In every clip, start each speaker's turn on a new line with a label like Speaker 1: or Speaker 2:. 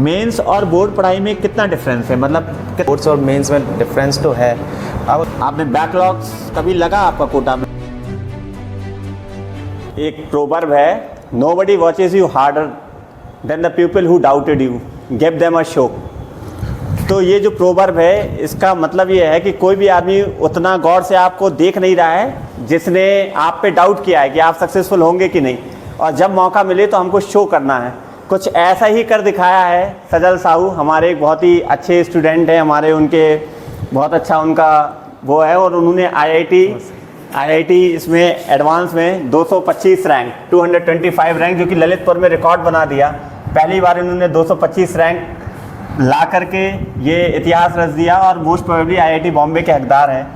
Speaker 1: Mains और board पढ़ाई में कितना डिफरेंस है, मतलब
Speaker 2: बोर्ड्स और मेंस में डिफरेंस तो है। अब
Speaker 1: आपने बैकलॉग्स कभी लगा आपका कोटा में? एक प्रोवर्ब है, nobody watches you harder than the people who doubted you, give them a show. तो ये जो प्रोवर्ब है इसका मतलब ये है कि कोई भी आदमी उतना गौर से आपको देख नहीं रहा है जिसने आप पे डाउट किया है कि आप सक्सेसफुल होंगे कि नहीं, और जब मौका मिले तो हमको शो करना है। कुछ ऐसा ही कर दिखाया है सजल साहू, हमारे एक बहुत ही अच्छे स्टूडेंट हैं हमारे, उनके बहुत अच्छा उनका वो है, और उन्होंने आईआईटी इसमें एडवांस में 225 रैंक 225 रैंक जो कि ललितपुर में रिकॉर्ड बना दिया। पहली बार इन्होंने 225 रैंक ला करके ये इतिहास रच दिया, और मोस्ट प्रोबेबली आईआईटी बॉम्बे के हकदार हैं,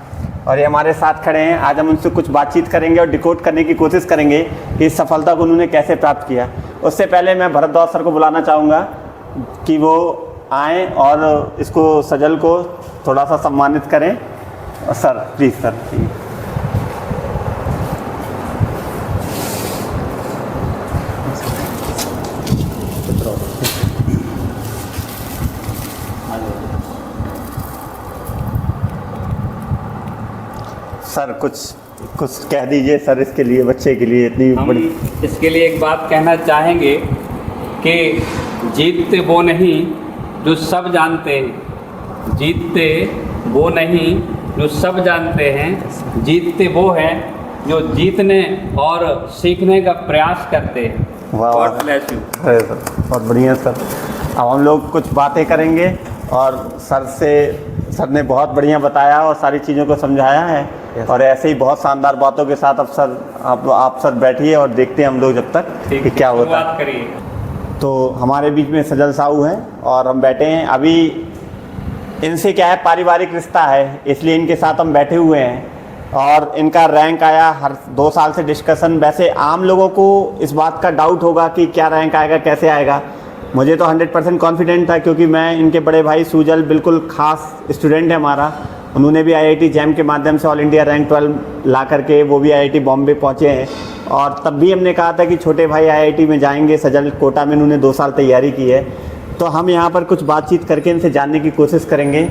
Speaker 1: और ये हमारे साथ खड़े हैं। आज हम उनसे कुछ बातचीत करेंगे और डिकोड करने की कोशिश करेंगे कि इस सफलता को उन्होंने कैसे प्राप्त किया। उससे पहले मैं भरद्वाज सर को बुलाना चाहूँगा कि वो आएँ और इसको सजल को थोड़ा सा सम्मानित करें। Sir please sir. सर कुछ कह दीजिए सर, इसके लिए बच्चे के लिए इतनी बड़ी।
Speaker 3: इसके लिए एक बात कहना चाहेंगे कि जीतते वो नहीं जो सब जानते हैं, जीतते वो नहीं जो सब जानते हैं, जीतते वो हैं जो जीतने और सीखने का प्रयास करते हैं।
Speaker 1: वाह वाह, सर बहुत बढ़िया सर। अब हम लोग कुछ बातें करेंगे और सर ने बहुत बढ़िया बताया और सारी चीज़ों को समझाया है, और ऐसे ही बहुत शानदार बातों के साथ अब सर आप सर बैठिए और देखते हैं हम लोग जब तक कि क्या होता है। तो हमारे बीच में सजल साहू हैं और हम बैठे हैं। अभी इनसे क्या है, पारिवारिक रिश्ता है, इसलिए इनके साथ हम बैठे हुए हैं, और इनका रैंक आया हर 2 साल से डिस्कशन। वैसे आम लोगों को इस बात का डाउट होगा कि क्या रैंक आएगा, कैसे आएगा। मुझे तो 100% कॉन्फिडेंट था, क्योंकि मैं इनके बड़े भाई सुजल बिल्कुल ख़ास स्टूडेंट है हमारा। उन्होंने भी आईआईटी जैम के माध्यम से ऑल इंडिया रैंक 12 ला करके वो भी आईआईटी बॉम्बे पहुँचे हैं, और तब भी हमने कहा था कि छोटे भाई आईआईटी में जाएंगे। सजल कोटा में उन्होंने 2 साल तैयारी की है। तो हम यहाँ पर कुछ बातचीत करके इनसे जानने की कोशिश करेंगे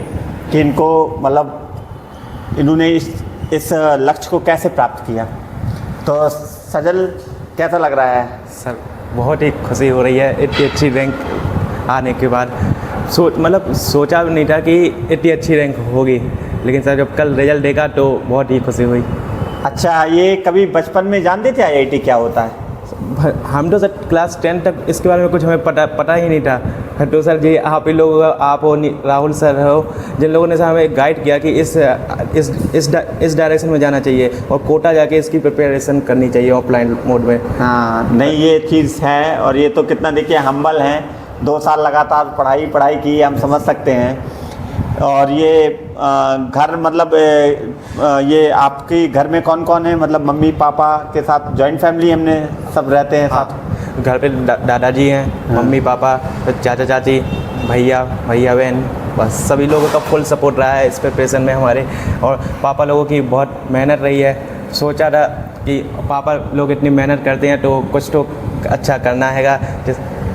Speaker 1: कि इनको मतलब इन्होंने इस लक्ष्य को कैसे प्राप्त किया। तो सजल कैसा लग रहा है?
Speaker 2: सर बहुत ही खुशी हो रही है इतनी अच्छी रैंक आने के बाद। सोचा भी नहीं था कि इतनी अच्छी रैंक होगी, लेकिन सर जब कल रिजल्ट देखा तो बहुत ही खुशी हुई।
Speaker 1: अच्छा, ये कभी बचपन में जानते थे आईआईटी क्या होता है?
Speaker 2: हम तो सर क्लास 10 तक इसके बारे में कुछ हमें पता ही नहीं था। तो सर जी आप ही लोग, आप हो, राहुल सर हो, जिन लोगों ने सर हमें गाइड किया कि इस डायरेक्शन में जाना चाहिए और कोटा जाके इसकी प्रिपरेशन करनी चाहिए ऑफलाइन मोड में।
Speaker 1: हाँ नहीं, ये चीज़ है, और ये तो कितना देखिए हम्बल हैं, 2 साल लगातार पढ़ाई की, हम समझ सकते हैं। और ये घर मतलब ये आपके घर में कौन कौन है, मतलब मम्मी पापा के साथ जॉइंट फैमिली हमने सब रहते हैं साथ?
Speaker 2: घर पे दादाजी हैं, मम्मी पापा, चाचा चाची, भैया बहन, बस सभी लोगों का फुल सपोर्ट रहा है इस प्रिपरेशन में हमारे। और पापा लोगों की बहुत मेहनत रही है। सोचा था कि पापा लोग इतनी मेहनत करते हैं तो कुछ तो अच्छा करना हैगा,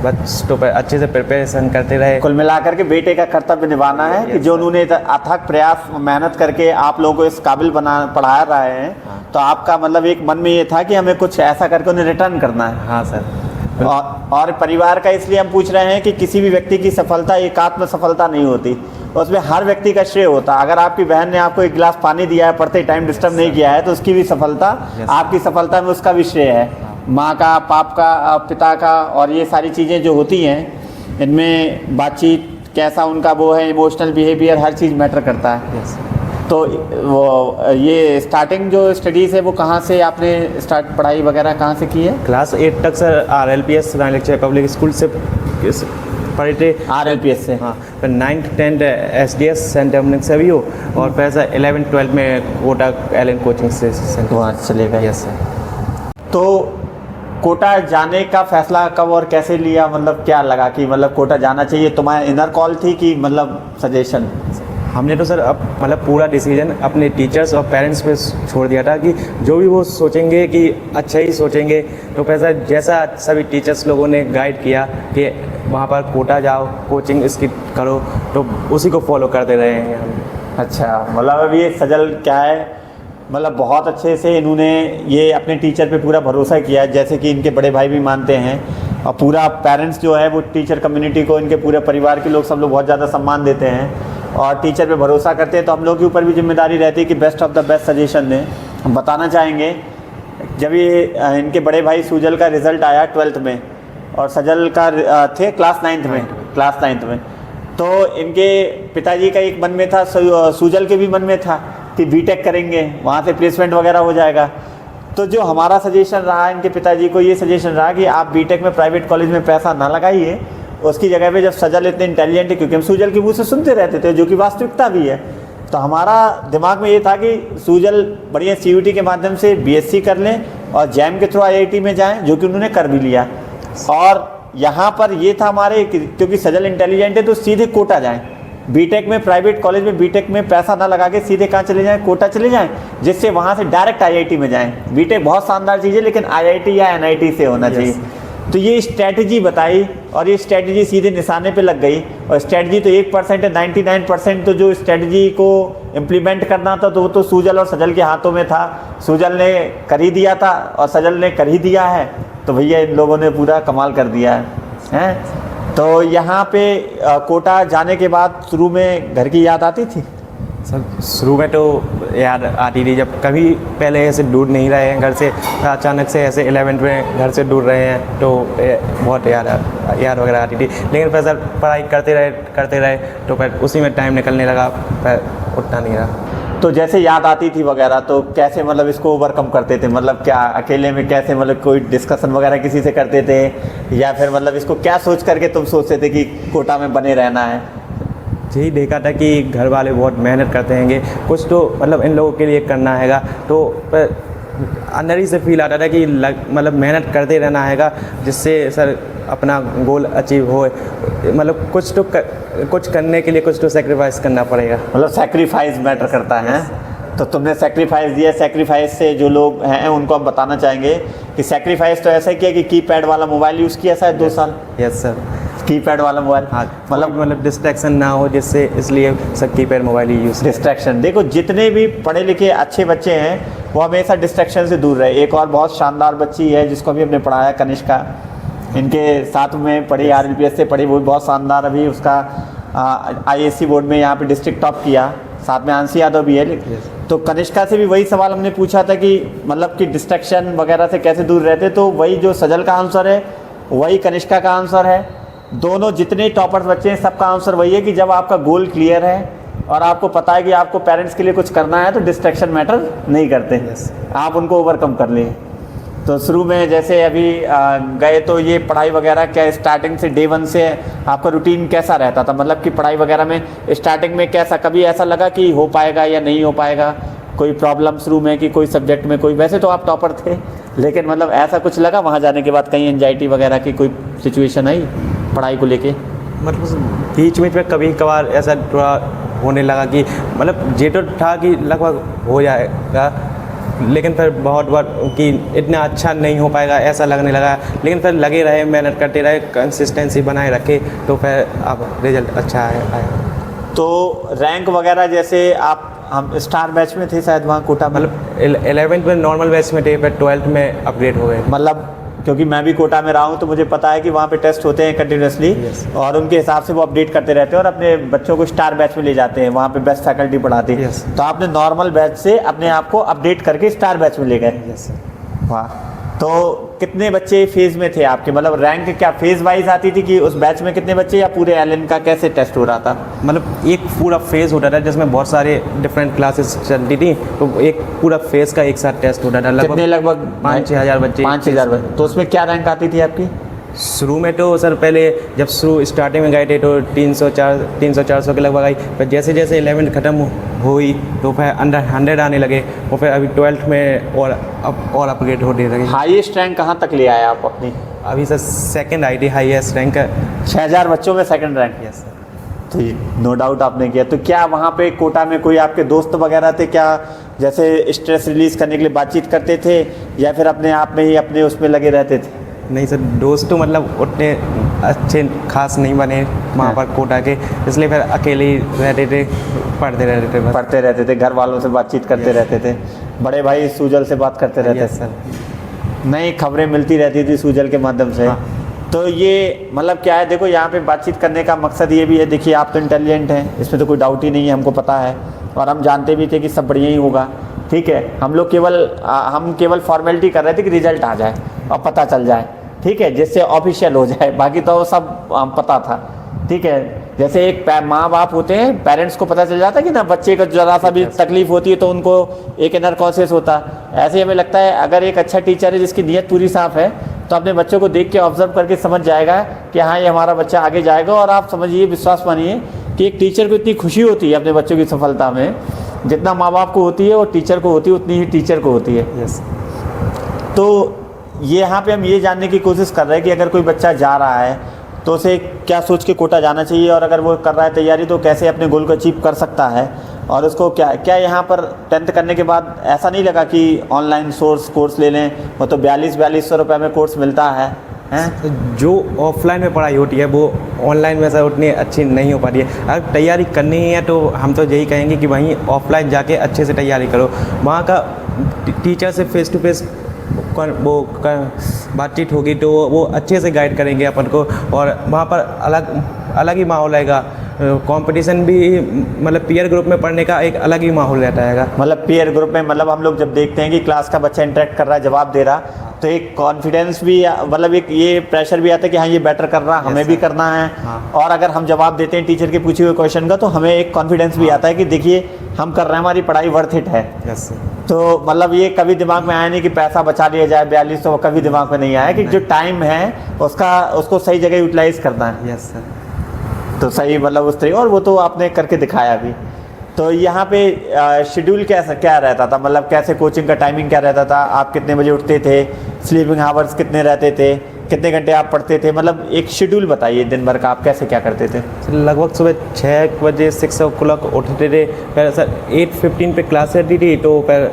Speaker 2: बस तो अच्छे से प्रिपरेशन करते रहे।
Speaker 1: कुल मिलाकर के बेटे का कर्तव्य निभाना है कि जो उन्होंने अथक प्रयास मेहनत करके आप लोगों को इस काबिल पढ़ा रहे हैं।
Speaker 2: हाँ।
Speaker 1: तो आपका मतलब एक मन में ये था कि हमें कुछ ऐसा करके उन्हें रिटर्न करना है।
Speaker 2: हाँ सर।
Speaker 1: और परिवार का इसलिए हम पूछ रहे हैं कि किसी भी व्यक्ति की सफलता एकात्म सफलता नहीं होती, उसमें हर व्यक्ति का श्रेय होता है। अगर आपकी बहन ने आपको एक गिलास पानी दिया है, पढ़ते टाइम डिस्टर्ब नहीं किया है, तो उसकी भी सफलता, आपकी सफलता में उसका भी श्रेय है। माँ का, बाप का, पिता का, और ये सारी चीज़ें जो होती हैं इनमें बातचीत कैसा उनका वो है, इमोशनल बिहेवियर, हर चीज़ मैटर करता है। तो वो ये स्टार्टिंग जो स्टडीज़ है वो कहाँ से आपने पढ़ाई वगैरह कहाँ से की है?
Speaker 2: क्लास 8 तक सर RLPS रानी लक्ष्मी पब्लिक स्कूल से पढ़े थे।
Speaker 1: RLPS से?
Speaker 2: हाँ। फिर 9th 10th SDS Saint Dominic से भी हो, और फिर सर 11th 12th में कोटा एलन कोचिंग से
Speaker 1: वहाँ चले गए।
Speaker 2: Yes sir.
Speaker 1: तो कोटा जाने का फैसला कब और कैसे लिया, मतलब क्या लगा कि मतलब कोटा जाना चाहिए? तुम्हारा इनर कॉल थी कि मतलब सजेशन?
Speaker 2: हमने तो सर अब मतलब पूरा डिसीजन अपने टीचर्स और पेरेंट्स पे छोड़ दिया था कि जो भी वो सोचेंगे कि अच्छा ही सोचेंगे। तो पैसा जैसा सभी टीचर्स लोगों ने गाइड किया कि वहाँ पर कोटा जाओ, कोचिंग इसकी करो, तो उसी को फॉलो करते रहे हैं हम।
Speaker 1: अच्छा, मतलब अब ये सजल क्या है, मतलब बहुत अच्छे से इन्होंने ये अपने टीचर पे पूरा भरोसा किया है, जैसे कि इनके बड़े भाई भी मानते हैं, और पूरा पेरेंट्स जो है वो टीचर कम्युनिटी को, इनके पूरे परिवार के लोग सब लोग बहुत ज़्यादा सम्मान देते हैं और टीचर पे भरोसा करते हैं। तो हम लोग के ऊपर भी जिम्मेदारी रहती है कि best of the best suggestion दें। हम बताना चाहेंगे, जब ये इनके बड़े भाई सूजल का रिज़ल्ट आया 12th में और सजल का थे क्लास 9th में, तो इनके पिताजी का एक मन में था, सूजल के भी मन में था कि बीटेक करेंगे, वहाँ से प्लेसमेंट वगैरह हो जाएगा। तो जो हमारा सजेशन रहा, इनके पिताजी को ये सजेशन रहा कि आप बीटेक में प्राइवेट कॉलेज में पैसा ना लगाइए, उसकी जगह पे जब सजल इतने इंटेलिजेंट है, क्योंकि हम सूजल के मुँह से सुनते रहते थे, जो कि वास्तविकता भी है, तो हमारा दिमाग में ये था कि सूजल बढ़िया CUT के माध्यम से BSc कर लें और जैम के थ्रू IIT में जाएँ, जो कि उन्होंने कर भी लिया। और यहाँ पर ये था हमारे, क्योंकि सजल इंटेलिजेंट है तो सीधे कोटा जाएँ, बीटेक में प्राइवेट कॉलेज में बीटेक में पैसा ना लगा के सीधे कहाँ चले जाएं, कोटा चले जाएं, जिससे वहाँ से डायरेक्ट IIT में जाएं। बीटेक बहुत शानदार चीज़ है, लेकिन IIT या NIT से होना चाहिए। तो ये स्ट्रैटेजी बताई और ये स्ट्रैटेजी सीधे निशाने पे लग गई। और स्ट्रैटेजी तो 1% है, 99% तो जो स्ट्रैटेजी को इम्प्लीमेंट करना था तो वो तो सूजल और सजल के हाथों में था। सूजल ने कर ही दिया था और सजल ने कर ही दिया है, तो भैया इन लोगों ने पूरा कमाल कर दिया है। तो यहाँ पे कोटा जाने के बाद शुरू में घर की याद आती थी?
Speaker 2: सर शुरू में तो याद आती थी, जब कभी पहले ऐसे दूर नहीं रहे हैं घर से, अचानक से ऐसे 11th में घर से दूर रहे हैं तो बहुत याद वगैरह आती थी। लेकिन फिर सर पढ़ाई करते रहे तो फिर उसी में टाइम निकलने लगा, फिर उतना नहीं रहा।
Speaker 1: तो जैसे याद आती थी वगैरह, तो कैसे मतलब इसको ओवरकम करते थे? मतलब क्या अकेले में कैसे, मतलब कोई डिस्कशन वगैरह किसी से करते थे, या फिर मतलब इसको क्या सोच करके तुम सोचते थे कि कोटा में बने रहना है?
Speaker 2: यही देखा था कि घर वाले बहुत मेहनत करते हैंगे, कुछ तो मतलब इन लोगों के लिए करना हैगा, तो अंदर ही से फील आता था कि मतलब मेहनत करते रहना हैगा, जिससे सर अपना गोल अचीव हो। मतलब कुछ करने के लिए कुछ तो सेक्रीफाइस करना पड़ेगा।
Speaker 1: मतलब सेक्रीफाइस मैटर करता है। तो तुमने सेक्रीफाइस दिया, सेक्रीफाइस से जो लोग हैं उनको हम बताना चाहेंगे कि सेक्रीफाइस तो ऐसा किया कि कीपैड वाला मोबाइल यूज़ किया शायद 2 साल।
Speaker 2: यस सर,
Speaker 1: कीपैड वाला मोबाइल।
Speaker 2: हाँ, मतलब डिस्ट्रैक्शन ना हो, जिससे इसलिए सब कीपैड मोबाइल ही यूज़।
Speaker 1: डिस्ट्रैक्शन, देखो जितने भी पढ़े लिखे अच्छे बच्चे हैं वो हमेशा डिस्ट्रैक्शन से दूर रहे। एक और बहुत शानदार बच्ची है जिसको भी हमने पढ़ाया, कनिष्का, इनके साथ में पढ़ी, RLPS से पढ़ी, वो भी बहुत शानदार, अभी उसका IAC बोर्ड में यहाँ पे डिस्ट्रिक्ट टॉप किया, साथ में आंसी यादव भी है। तो कनिष्का से भी वही सवाल हमने पूछा था कि मतलब कि डिस्ट्रैक्शन वगैरह से कैसे दूर रहते, तो वही जो सजल का आंसर है वही कनिष्का का आंसर है। दोनों जितने टॉपर्स बच्चे हैं सबका आंसर वही है कि जब आपका गोल क्लियर है और आपको पता है कि आपको पेरेंट्स के लिए कुछ करना है तो डिस्ट्रैक्शन मैटर नहीं करते, आप उनको ओवरकम कर लिए। तो शुरू में जैसे अभी गए तो ये पढ़ाई वगैरह क्या स्टार्टिंग से डे 1 से आपका रूटीन कैसा रहता था? मतलब कि पढ़ाई वगैरह में स्टार्टिंग में कैसा, कभी ऐसा लगा कि हो पाएगा या नहीं हो पाएगा? कोई प्रॉब्लम शुरू में कि कोई सब्जेक्ट में कोई, वैसे तो आप टॉपर थे, लेकिन मतलब ऐसा कुछ लगा वहाँ जाने के बाद कहीं एंजाइटी वगैरह की कोई सिचुएशन आई पढ़ाई को लेके?
Speaker 2: मतलब बीच में कभी कभार ऐसा थोड़ा होने लगा कि मतलब ये तो था कि लगभग हो जाएगा, लेकिन फिर बहुत बार कि इतना अच्छा नहीं हो पाएगा ऐसा लगने लगा। लेकिन फिर लगे रहे, मेहनत करते रहे, कंसिस्टेंसी बनाए रखे, तो फिर अब रिजल्ट अच्छा आया।
Speaker 1: तो रैंक वगैरह जैसे हम स्टार बैच में थे शायद वहाँ कोटा में?
Speaker 2: मतलब 11th में नॉर्मल बैच में थे, फिर 12th में अपग्रेड हो गए।
Speaker 1: मतलब क्योंकि मैं भी कोटा में रहा हूँ तो मुझे पता है कि वहाँ पे टेस्ट होते हैं कंटिन्यूसली, और उनके हिसाब से वो अपडेट करते रहते हैं और अपने बच्चों को स्टार बैच में ले जाते हैं, वहाँ पे बेस्ट फैकल्टी पढ़ाती है। तो आपने नॉर्मल बैच से अपने आप को अपडेट करके स्टार बैच में ले गए। वाह। तो कितने बच्चे फेज़ में थे आपके? मतलब रैंक क्या फेज़ वाइज आती थी कि उस बैच में कितने बच्चे, या पूरे एलएन का कैसे टेस्ट हो रहा था?
Speaker 2: मतलब एक पूरा फेज़ होता था जिसमें बहुत सारे डिफरेंट क्लासेस चलती थी, तो एक पूरा फेज़ का एक साथ टेस्ट होता था।
Speaker 1: कितने? लगभग
Speaker 2: 5-6 हज़ार बच्चे।
Speaker 1: 5-6 हज़ार बच्चे। तो उसमें क्या रैंक आती थी आपकी?
Speaker 2: शुरू में तो सर पहले जब स्टार्टिंग में गए थे तो 300-400 के लगभग आई, फिर जैसे जैसे 11th ख़त्म हुई तो फिर अंडर 100 आने लगे, और फिर अभी 12th में और अपग्रेड होने लगे।
Speaker 1: हाईएस्ट रैंक कहाँ तक ले आए आप अपनी?
Speaker 2: अभी सर 2nd आई थी हाईएस्ट रैंक।
Speaker 1: 6000 बच्चों में 2nd रैंक?
Speaker 2: Yes sir.
Speaker 1: तो ये नो डाउट आपने किया। तो क्या वहाँ पे कोटा में कोई आपके दोस्त वगैरह थे क्या, जैसे स्ट्रेस रिलीज़ करने के लिए बातचीत करते थे, या फिर अपने आप में ही अपने उसमें लगे रहते थे?
Speaker 2: नहीं सर, दोस्त तो मतलब उतने अच्छे खास नहीं बने वहाँ पर कोटा के, इसलिए फिर अकेले ही रहते थे, पढ़ते रहते थे बस।
Speaker 1: पढ़ते रहते थे, घर वालों से बातचीत करते रहते थे, बड़े भाई सूजल से बात करते रहते
Speaker 2: यस
Speaker 1: थे,
Speaker 2: सर।
Speaker 1: नई खबरें मिलती रहती थी सूजल के माध्यम से।
Speaker 2: हाँ।
Speaker 1: तो ये मतलब क्या है, देखो यहाँ पे बातचीत करने का मकसद ये भी है, देखिए आप तो इंटेलिजेंट हैं, इसमें तो कोई डाउट ही नहीं है, हमको पता है और हम जानते भी थे कि सब बढ़िया ही होगा, ठीक है। हम केवल फॉर्मेलिटी कर रहे थे कि रिजल्ट आ जाए और पता चल जाए, ठीक है, जिससे ऑफिशियल हो जाए, बाकी तो सब पता था, ठीक है। जैसे एक माँ बाप होते हैं, पेरेंट्स को पता चल जाता है कि ना बच्चे को ज़रा सा भी तकलीफ होती है तो उनको एक इनर कॉन्शियस होता है। ऐसे ही हमें लगता है अगर एक अच्छा टीचर है जिसकी नीयत पूरी साफ़ है तो अपने बच्चों को देख के ऑब्जर्व करके समझ जाएगा कि हाँ ये हमारा बच्चा आगे जाएगा। और आप समझिए, विश्वास मानिए कि एक टीचर को इतनी खुशी होती है अपने बच्चों की सफलता में, जितना माँ बाप को होती है और टीचर को होती है उतनी ही टीचर को होती है।
Speaker 2: यस।
Speaker 1: तो ये यहाँ पे हम ये जानने की कोशिश कर रहे हैं कि अगर कोई बच्चा जा रहा है तो उसे क्या सोच के कोटा जाना चाहिए, और अगर वो कर रहा है तैयारी तो कैसे अपने गोल को अचीव कर सकता है, और उसको क्या यहाँ पर 10th करने के बाद ऐसा नहीं लगा कि ऑनलाइन कोर्स ले लें, वो तो 4200 रुपये में कोर्स मिलता है, हैं?
Speaker 2: जो ऑफलाइन में पढ़ाई होती है वो ऑनलाइन में सर उतनी अच्छी नहीं हो पाती है। अगर तैयारी करनी है तो हम तो यही कहेंगे कि वहीं ऑफलाइन जाके अच्छे से तैयारी करो, वहाँ का टीचर से फेस टू फेस बातचीत होगी तो वो अच्छे से गाइड करेंगे अपन को, और वहाँ पर अलग ही माहौल रहेगा। कंपटीशन भी मतलब पीयर ग्रुप में पढ़ने का एक अलग ही माहौल रहता है।
Speaker 1: मतलब पीयर ग्रुप में मतलब हम लोग जब देखते हैं कि क्लास का बच्चा इंटरेक्ट कर रहा है, जवाब दे रहा, तो एक कॉन्फिडेंस भी, मतलब एक ये प्रेशर भी आता है कि हाँ ये बेटर कर रहा है, हमें भी करना है।
Speaker 2: हाँ।
Speaker 1: और अगर हम जवाब देते हैं टीचर के पूछे हुए क्वेश्चन का तो हमें एक कॉन्फिडेंस भी आता है कि देखिए हम कर रहे हैं, हमारी पढ़ाई वर्थ इट है।
Speaker 2: यस।
Speaker 1: तो मतलब ये कभी दिमाग में आया नहीं कि पैसा बचा लिया जाए 4200, कभी दिमाग में नहीं आया कि जो टाइम है उसको सही जगह यूटिलाइज करना है।
Speaker 2: Yes sir.
Speaker 1: तो सही मतलब उस तरीके, और वो तो आपने करके दिखाया भी। तो यहाँ पे शेड्यूल क्या रहता था, मतलब कैसे कोचिंग का टाइमिंग क्या रहता था, आप कितने बजे उठते थे, स्लीपिंग आवर्स कितने रहते थे, कितने घंटे आप पढ़ते थे, मतलब एक शेड्यूल बताइए दिन भर का आप कैसे क्या करते थे।
Speaker 2: लगभग सुबह 6 बजे 6 o'clock उठते थे, फिर सर 8:15 पे क्लास रहती थी, तो फिर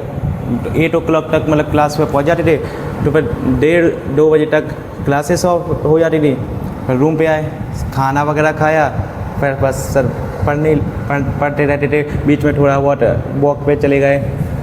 Speaker 2: 8 o'clock तक मतलब क्लास में पहुँच जाते थे, तो फिर 1:30-2 बजे तक क्लासेस ऑफ हो जाती थी, फिर रूम पे आए, खाना वगैरह खाया, फिर बस सर पढ़ते रहते थे, बीच में थोड़ा बहुत वॉक पे चले गए,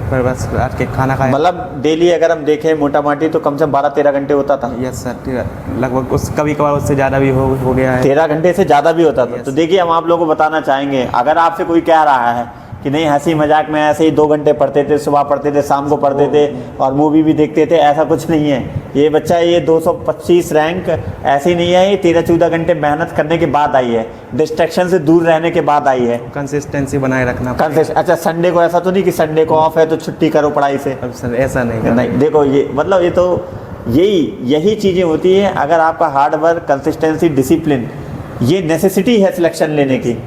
Speaker 2: फिर बस रात के खाना खाया।
Speaker 1: मतलब डेली अगर हम देखें मोटा माटी तो कम से कम 12-13 घंटे होता था।
Speaker 2: यस सर, लगभग उस कभी कभार उससे ज़्यादा भी हो गया है।
Speaker 1: 13 घंटे से ज़्यादा भी होता था।
Speaker 2: Yes.
Speaker 1: तो देखिए हम आप लोगों को बताना चाहेंगे, अगर आपसे कोई कह रहा है कि नहीं हंसी मजाक में ऐसे ही 2 घंटे पढ़ते थे, सुबह पढ़ते थे, शाम को पढ़ते थे और मूवी भी देखते थे, ऐसा कुछ नहीं है। ये बच्चा ये 225 रैंक ऐसे ही नहीं है, ये 13-14 घंटे मेहनत करने के बाद आई है, डिस्ट्रैक्शन से दूर रहने के बाद आई है।
Speaker 2: कंसिस्टेंसी बनाए रखना।
Speaker 1: अच्छा, संडे को ऐसा तो नहीं कि संडे को ऑफ है तो छुट्टी करो पढ़ाई से,
Speaker 2: अब सर ऐसा नहीं।
Speaker 1: नहीं देखो ये मतलब ये तो यही चीज़ें होती हैं। अगर आपका हार्ड वर्क, कंसिस्टेंसी, डिसिप्लिन ये नेसेसिटी है सिलेक्शन लेने की,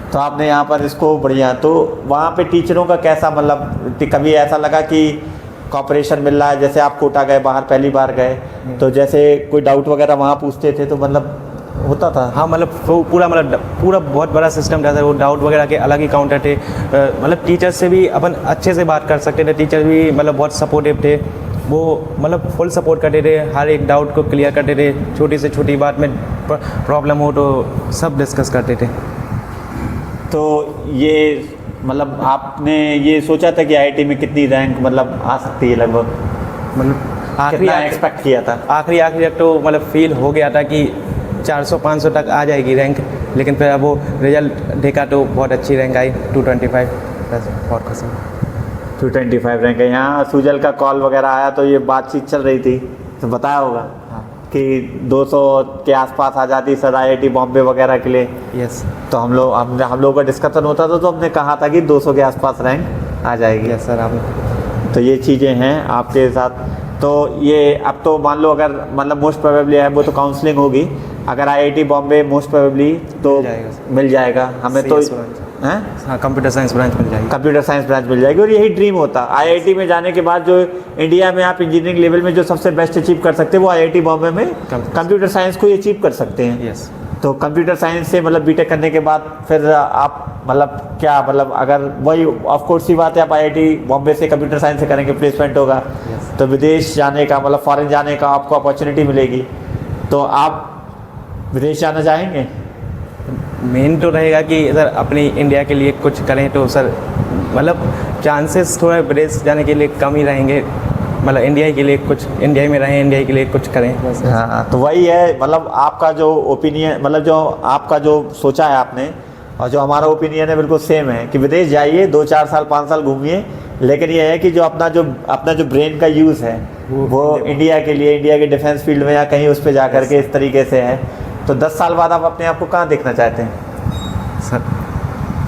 Speaker 1: तो आपने यहाँ पर इसको बढ़िया। तो वहाँ पे टीचरों का कैसा, मतलब कभी ऐसा लगा कि कॉपरेशन मिल रहा है, जैसे आप कोटा गए बाहर पहली बार गए तो जैसे कोई डाउट वगैरह वहाँ पूछते थे तो मतलब होता था?
Speaker 2: हाँ, मतलब पूरा बहुत बड़ा सिस्टम रहता है, वो डाउट वगैरह के अलग ही काउंटर थे। मतलब टीचर से भी अपन अच्छे से बात कर सकते थे, टीचर भी मतलब बहुत सपोर्टिव थे, वो मतलब फुल सपोर्ट करते थे, हर एक डाउट को क्लियर करते थे, छोटी से छोटी बात में प्रॉब्लम हो तो सब डिस्कस करते थे।
Speaker 1: तो ये मतलब आपने ये सोचा था कि आईआईटी में कितनी रैंक मतलब आ सकती है लगभग,
Speaker 2: मतलब
Speaker 1: आखिरी एक्सपेक्ट किया था?
Speaker 2: आखिरी तक तो मतलब फील हो गया था कि 400-500 तक आ जाएगी रैंक, लेकिन फिर अब वो रिजल्ट देखा तो बहुत अच्छी रैंक आई, 225। बस बहुत खुश हूँ।
Speaker 1: 225 रैंक है। यहाँ सूजल का कॉल वगैरह आया तो ये बातचीत चल रही थी तो बताया होगा कि 200 के आसपास आ जाती सर आईआईटी बॉम्बे वगैरह के लिए।
Speaker 2: यस।
Speaker 1: तो हम लोगों का डिस्कशन होता था तो हमने कहा था कि 200 के आसपास रैंक आ जाएगी।
Speaker 2: यस सर, आपने
Speaker 1: तो ये चीज़ें हैं आपके साथ। तो ये अब तो मान लो अगर मतलब मोस्ट प्रोबेबली है वो तो काउंसलिंग होगी, अगर आईआईटी बॉम्बे मोस्ट प्रोबेबली तो मिल जाएगा हमें तो हैं।
Speaker 2: हाँ, कंप्यूटर साइंस ब्रांच मिल जाएगी,
Speaker 1: कंप्यूटर साइंस ब्रांच मिल जाएगी। और यही ड्रीम होता आईआईटी में जाने के बाद, जो इंडिया में आप इंजीनियरिंग लेवल में जो सबसे बेस्ट अचीव कर सकते हैं वो आईआईटी बॉम्बे में कंप्यूटर साइंस को अचीव कर सकते हैं।
Speaker 2: यस।
Speaker 1: तो कंप्यूटर साइंस से मतलब बीटेक करने के बाद फिर आप मतलब क्या, मतलब अगर वही ऑफ कोर्स ही बात है, आप आईआईटी बॉम्बे से कंप्यूटर साइंस से करेंगे, प्लेसमेंट होगा।
Speaker 2: यस।
Speaker 1: तो विदेश जाने का मतलब फॉरेन जाने का आपको अपॉर्चुनिटी मिलेगी, तो आप विदेश जाना चाहेंगे?
Speaker 2: मेन तो रहेगा कि सर अपनी इंडिया के लिए कुछ करें, तो सर मतलब चांसेस थोड़ा विदेश जाने के लिए कम ही रहेंगे, मतलब इंडिया के लिए कुछ, इंडिया में रहें, इंडिया के लिए कुछ करें बस।
Speaker 1: हाँ, तो वही है, मतलब आपका जो ओपिनियन, मतलब जो आपका जो सोचा है आपने और जो हमारा ओपिनियन है बिल्कुल सेम है कि विदेश जाइए, 2-4 साल 5 साल घूमिए, लेकिन ये है कि जो अपना जो ब्रेन का यूज़ है वो इंडिया के लिए, इंडिया के डिफेंस फील्ड में या कहीं उस पर जा कर के इस तरीके से है। तो 10 साल बाद आप अपने आप को कहाँ देखना चाहते हैं?
Speaker 2: सर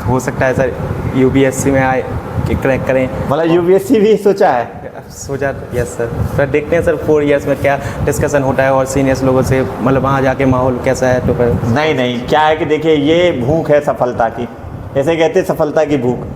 Speaker 2: हो सकता है सर यूपीएससी में आए कि क्रैक करें,
Speaker 1: मतलब यूपीएससी भी सोचा है?
Speaker 2: सोचा, यस सर। फिर देखते हैं सर 4 इयर्स में क्या डिस्कशन होता है और सीनियर्स लोगों से, मतलब वहाँ जाके माहौल कैसा है, तो फिर
Speaker 1: नहीं, क्या है कि देखिए ये भूख है सफलता की, ऐसे कहते हैं सफलता की भूख।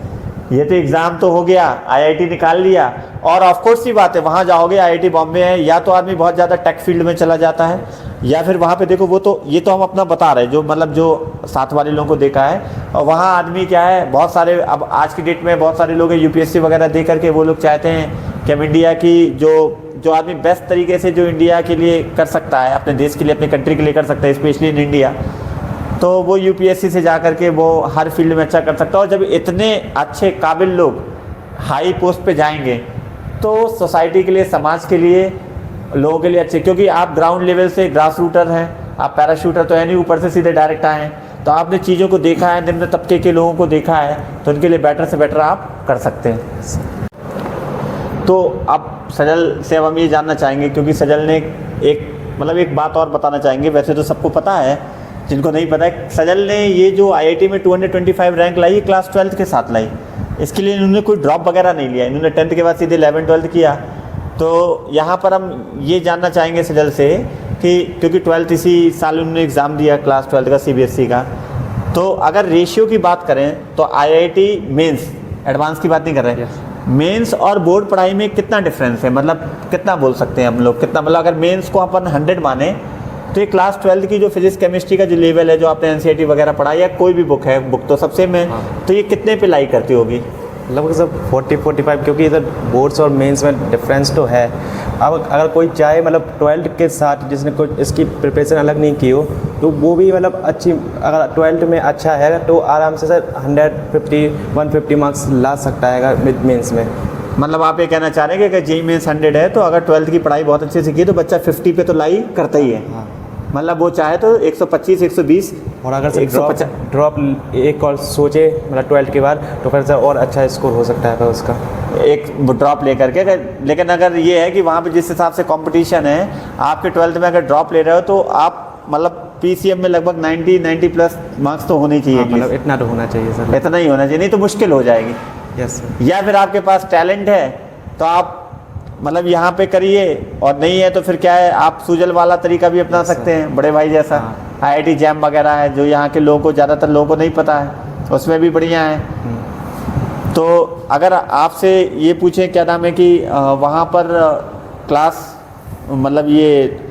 Speaker 1: ये तो एग्ज़ाम तो हो गया, आईआईटी निकाल लिया, और ऑफ कोर्स सी बात है वहाँ जाओगे, आईआईटी बॉम्बे है, या तो आदमी बहुत ज़्यादा टेक फील्ड में चला जाता है, या फिर वहाँ पे देखो वो तो, ये तो हम अपना बता रहे हैं जो मतलब जो साथ वाले लोगों को देखा है। और वहाँ आदमी क्या है, बहुत सारे, अब आज की डेट में बहुत सारे लोग यूपीएससी वगैरह दे करके वो लोग चाहते हैं कि हम इंडिया की जो आदमी बेस्ट तरीके से जो इंडिया के लिए कर सकता है, अपने देश के लिए, अपने कंट्री के लिए कर सकता है, स्पेशली इन इंडिया, तो वो यूपीएससी से जा कर के वो हर फील्ड में अच्छा कर सकता है। और जब इतने अच्छे काबिल लोग हाई पोस्ट पे जाएंगे तो सोसाइटी के लिए, समाज के लिए, लोगों के लिए अच्छे, क्योंकि आप ग्राउंड लेवल से ग्रास रूटर हैं, आप पैराशूटर तो है नहीं, ऊपर से सीधे डायरेक्ट आए हैं, तो आपने चीज़ों को देखा है, निम्न तबके के लोगों को देखा है, तो उनके लिए बेटर से बेटर आप कर सकते हैं। तो अब सजल से अब हम ये जानना चाहेंगे, क्योंकि सजल ने एक बात और बताना चाहेंगे, वैसे तो सबको पता है, जिनको नहीं पता है, सजल ने ये जो आईआईटी में 225 रैंक लाई, क्लास 12th के साथ लाई। इसके लिए इन्होंने कोई ड्रॉप वगैरह नहीं लिया, इन्होंने 10th के बाद सीधे 11th-12th किया। तो यहाँ पर हम ये जानना चाहेंगे सजल से कि क्योंकि 12th इसी साल उन्होंने एग्ज़ाम दिया क्लास 12th का सीबीएसई का, तो अगर रेशियो की बात करें तो आईआईटी मेंस, एडवांस की बात नहीं कर रहे, मेंस और बोर्ड पढ़ाई में कितना डिफरेंस है, मतलब कितना बोल सकते हैं हम लोग, कितना, मतलब अगर मेंस को अपन 100 माने तो ये क्लास 12th की जो फिजिक्स केमिस्ट्री का जो लेवल है, जो आपने एनसीईआरटी वगैरह पढ़ा या कोई भी बुक है, बुक तो सबसे में, तो ये कितने पे लाई करती होगी?
Speaker 2: लगभग सब 40-45, क्योंकि इधर बोर्ड्स और मेंस में डिफरेंस तो है। अब अगर कोई चाहे मतलब 12th के साथ जिसने कोई इसकी प्रिपरेशन अलग नहीं की हो, तो वो भी मतलब अच्छी, अगर 12th में अच्छा है तो आराम से सर 150-150 मार्क्स ला सकता है मेंस में।
Speaker 1: मतलब आप ये कहना चाह रहे हैं कि अगर जेईई मेंस 100 है तो अगर 12th की पढ़ाई बहुत अच्छे से की तो बच्चा 50 पे तो लाई करता ही है।
Speaker 2: हाँ।
Speaker 1: मतलब वो चाहे तो 125-120,
Speaker 2: और अगर सर ड्रॉप एक और सोचे मतलब 12th के बाद, तो फिर सर और अच्छा स्कोर हो सकता है फिर उसका,
Speaker 1: एक ड्रॉप लेकर के। लेकिन अगर ये है कि वहाँ पे जिस हिसाब से कंपटीशन है, आपके 12th में अगर ड्रॉप ले रहे हो तो आप मतलब पीसीएम में लगभग 90 प्लस मार्क्स तो होने चाहिए।
Speaker 2: मतलब इतना तो होना चाहिए सर,
Speaker 1: इतना ही होना चाहिए, नहीं तो मुश्किल हो जाएगी।
Speaker 2: Yes sir.
Speaker 1: या फिर आपके पास टैलेंट है तो आप मतलब यहाँ पे करिए, और नहीं है तो फिर क्या है, आप सूजल वाला तरीका भी अपना सकते हैं, बड़े भाई जैसा। आईआईटी जैम वगैरह है जो यहाँ के लोगों को, ज़्यादातर लोगों को नहीं पता है, उसमें भी बढ़िया है। तो अगर आपसे ये पूछें क्या नाम है कि वहाँ पर क्लास मतलब ये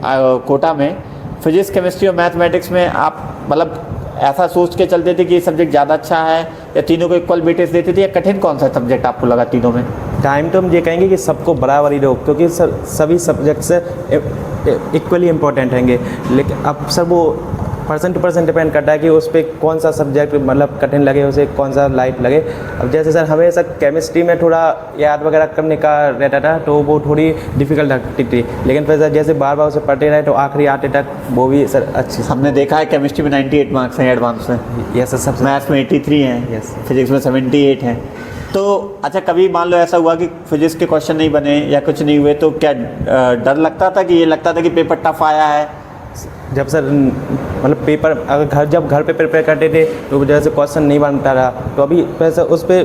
Speaker 1: कोटा में फिजिक्स केमिस्ट्री और मैथमेटिक्स में आप मतलब ऐसा सोच के चलते थे कि ये सब्जेक्ट ज़्यादा अच्छा है, या तीनों को इक्वल वेटेज देते थे, या कठिन कौन सा सब्जेक्ट आपको लगा तीनों में?
Speaker 2: टाइम तो हम ये कहेंगे कि सबको बराबर ही दो, क्योंकि सर सभी सब्जेक्ट से इक्वली इम्पोर्टेंट हैंगे, लेकिन अब सर वो पर्सन टू पर्सन डिपेंड करता है कि उस पर कौन सा सब्जेक्ट मतलब कठिन लगे, उसे कौन सा लाइट लगे। अब जैसे सर हमें सर केमिस्ट्री में थोड़ा याद वगैरह करने का रहता था, तो वो थोड़ी डिफ़िकल्ट लगती थी, लेकिन फिर सर जैसे बार बार उसे पढ़ते रहे तो आखिरी आते तक वो भी सर अच्छी।
Speaker 1: हमने देखा है केमिस्ट्री में 98 मार्क्स हैं एडवांस में,
Speaker 2: यस सर, सब
Speaker 1: मैथ्स में 83 हैं,
Speaker 2: यस,
Speaker 1: फिजिक्स में 78 हैं। तो अच्छा, कभी मान लो ऐसा हुआ कि फिजिक्स के क्वेश्चन नहीं बने या कुछ नहीं हुए, तो क्या डर लगता था कि ये लगता था कि पेपर टफ आया है?
Speaker 2: जब सर मतलब पेपर अगर जब घर पे प्रिपेयर करते थे तो जैसे क्वेश्चन नहीं बनता रहा, तो अभी फिर सर उस पर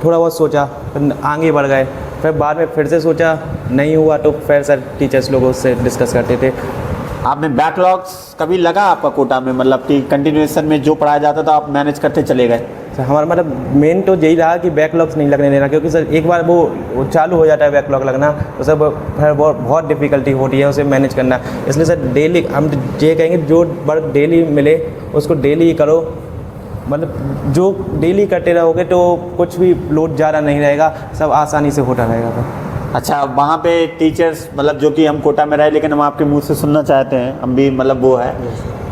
Speaker 2: थोड़ा बहुत सोचा, फिर आगे बढ़ गए, फिर बाद में फिर से सोचा, नहीं हुआ तो फिर सर टीचर्स लोगों से डिस्कस करते थे।
Speaker 1: आपने बैकलॉग्स कभी लगा आपका कोटा में, मतलब कि कंटिन्यूएशन में जो पढ़ाया जाता था आप मैनेज करते चले गए?
Speaker 2: सर हमारा मतलब मेन तो यही रहा कि बैकलॉग्स नहीं लगने देना, क्योंकि सर एक बार वो चालू हो जाता है बैकलॉग लगना, तो सर फिर बहुत डिफ़िकल्टी होती है उसे मैनेज करना। इसलिए सर डेली हम ये कहेंगे जो वर्क डेली मिले उसको डेली ही करो, मतलब जो डेली करते रहोगे तो कुछ भी लोड ज़्यादा नहीं रहेगा, सब आसानी से होता रहेगा।
Speaker 1: अच्छा, वहाँ पे टीचर्स मतलब जो कि हम कोटा में रहे, लेकिन हम आपके मुंह से सुनना चाहते हैं, हम भी मतलब वो है,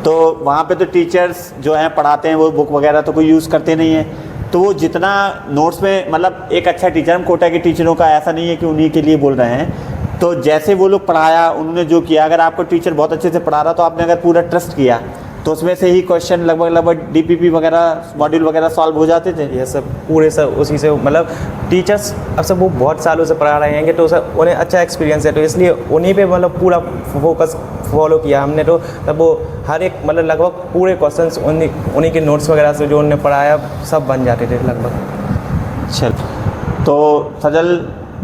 Speaker 1: तो वहाँ पे तो टीचर्स जो हैं पढ़ाते हैं वो बुक वगैरह तो कोई यूज़ करते नहीं है, तो वो जितना नोट्स में मतलब एक अच्छा टीचर, हम कोटा के टीचरों का ऐसा नहीं है कि उन्हीं के लिए बोल रहे हैं, तो जैसे वो लोग पढ़ाया उन्होंने जो किया, अगर आपको टीचर बहुत अच्छे से पढ़ा रहा तो आपने अगर पूरा ट्रस्ट किया तो उसमें से ही क्वेश्चन लगभग डीपीपी वगैरह मॉड्यूल वगैरह सॉल्व हो जाते थे।
Speaker 2: ये सब पूरे सब उसी से मतलब टीचर्स अब सब वो बहुत सालों से पढ़ा रहे हैं तो सब उन्हें अच्छा एक्सपीरियंस है, तो इसलिए उन्हीं पे मतलब पूरा फोकस फॉलो किया हमने, तो तब वो हर एक मतलब लगभग पूरे क्वेश्चंस उन्हीं के नोट्स वगैरह से जो उन्होंने पढ़ाया सब बन जाते थे लगभग।
Speaker 1: चल, तो सजल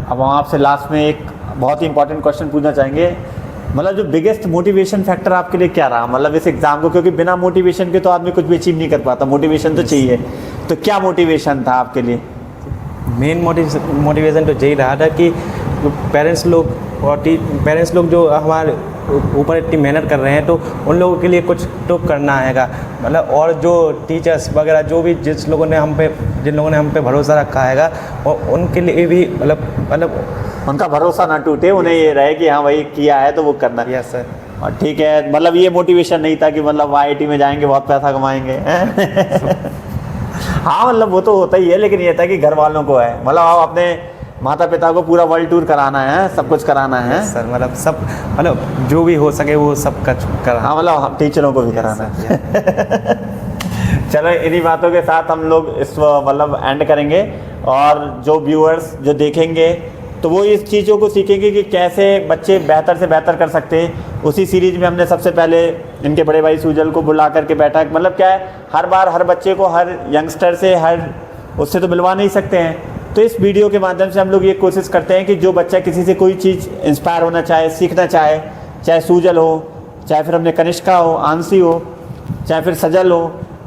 Speaker 1: अब हम आपसे लास्ट में एक बहुत ही इंपॉर्टेंट क्वेश्चन पूछना चाहेंगे, मतलब जो बिगेस्ट मोटिवेशन फैक्टर आपके लिए क्या रहा मतलब इस एग्ज़ाम को, क्योंकि बिना मोटिवेशन के तो आदमी कुछ भी अचीव नहीं कर पाता, मोटिवेशन तो चाहिए, तो क्या मोटिवेशन था आपके लिए?
Speaker 2: मेन मोटिवेशन तो यही रहा था कि जो पेरेंट्स लोग जो हमारे ऊपर इतनी मेहनत कर रहे हैं तो उन लोगों के लिए कुछ तो करना आएगा, मतलब और जो टीचर्स वगैरह जो भी जिन लोगों ने हम पे भरोसा रखा हैगा और उनके लिए भी मतलब
Speaker 1: उनका भरोसा ना टूटे, उन्हें ये रहे कि हाँ भाई किया है तो वो करना है।
Speaker 2: Yes sir.
Speaker 1: और ठीक है, मतलब ये मोटिवेशन नहीं था कि मतलब IIT में जाएंगे बहुत पैसा कमाएंगे हाँ मतलब वो तो होता ही है, लेकिन ये था कि घर वालों को है, मतलब आप अपने माता पिता को पूरा वर्ल्ड टूर कराना है, सब कुछ कराना है
Speaker 2: सर, मतलब सब मतलब जो भी हो सके वो सब कराना।
Speaker 1: हाँ मतलब टीचरों को भी कराना है चलो इन्हीं बातों के साथ हम लोग इस मतलब एंड करेंगे, और जो व्यूअर्स जो देखेंगे तो वो इस चीज़ों को सीखेंगे कि कैसे बच्चे बेहतर से बेहतर कर सकते हैं। उसी सीरीज में हमने सबसे पहले इनके बड़े भाई सुजल को बुला करके बैठा, मतलब क्या है हर बार हर बच्चे को हर यंगस्टर से उससे तो मिलवा नहीं सकते हैं, तो इस वीडियो के माध्यम से हम लोग ये कोशिश करते हैं कि जो बच्चा किसी से कोई चीज़ इंस्पायर होना चाहे, सीखना चाहे, चाहे सुजल हो, चाहे फिर हमने कनिष्का हो, आंसी हो, चाहे फिर सजल हो,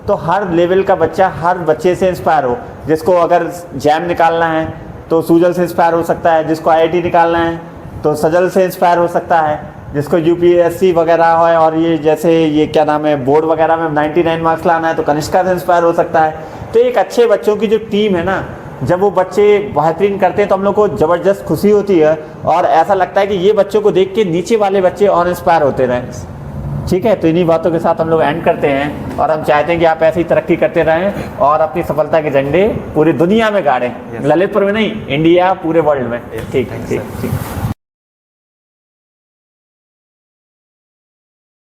Speaker 1: तो हर लेवल का बच्चा हर बच्चे से इंस्पायर हो। जिसको अगर जैम निकालना है तो सुजल से इंस्पायर हो सकता है, जिसको IIT निकालना है तो सजल से इंस्पायर हो सकता है, जिसको UPSC वगैरह है और ये जैसे ये क्या नाम है बोर्ड वगैरह में 99 मार्क्स लाना है तो कनिष्का से इंस्पायर हो सकता है। तो एक अच्छे बच्चों की जो टीम है ना, जब वो बच्चे बेहतरीन करते हैं तो हम लोग को ज़बरदस्त खुशी होती है और ऐसा लगता है कि ये बच्चों को देख के नीचे वाले बच्चे और इंस्पायर होते रहें। ठीक है, तो इन्हीं बातों के साथ हम लोग एंड करते हैं, और हम चाहते हैं कि आप ऐसी तरक्की करते रहें और अपनी सफलता के झंडे पूरी दुनिया में गाड़ें, ललितपुर में नहीं, इंडिया पूरे वर्ल्ड में। ठीक।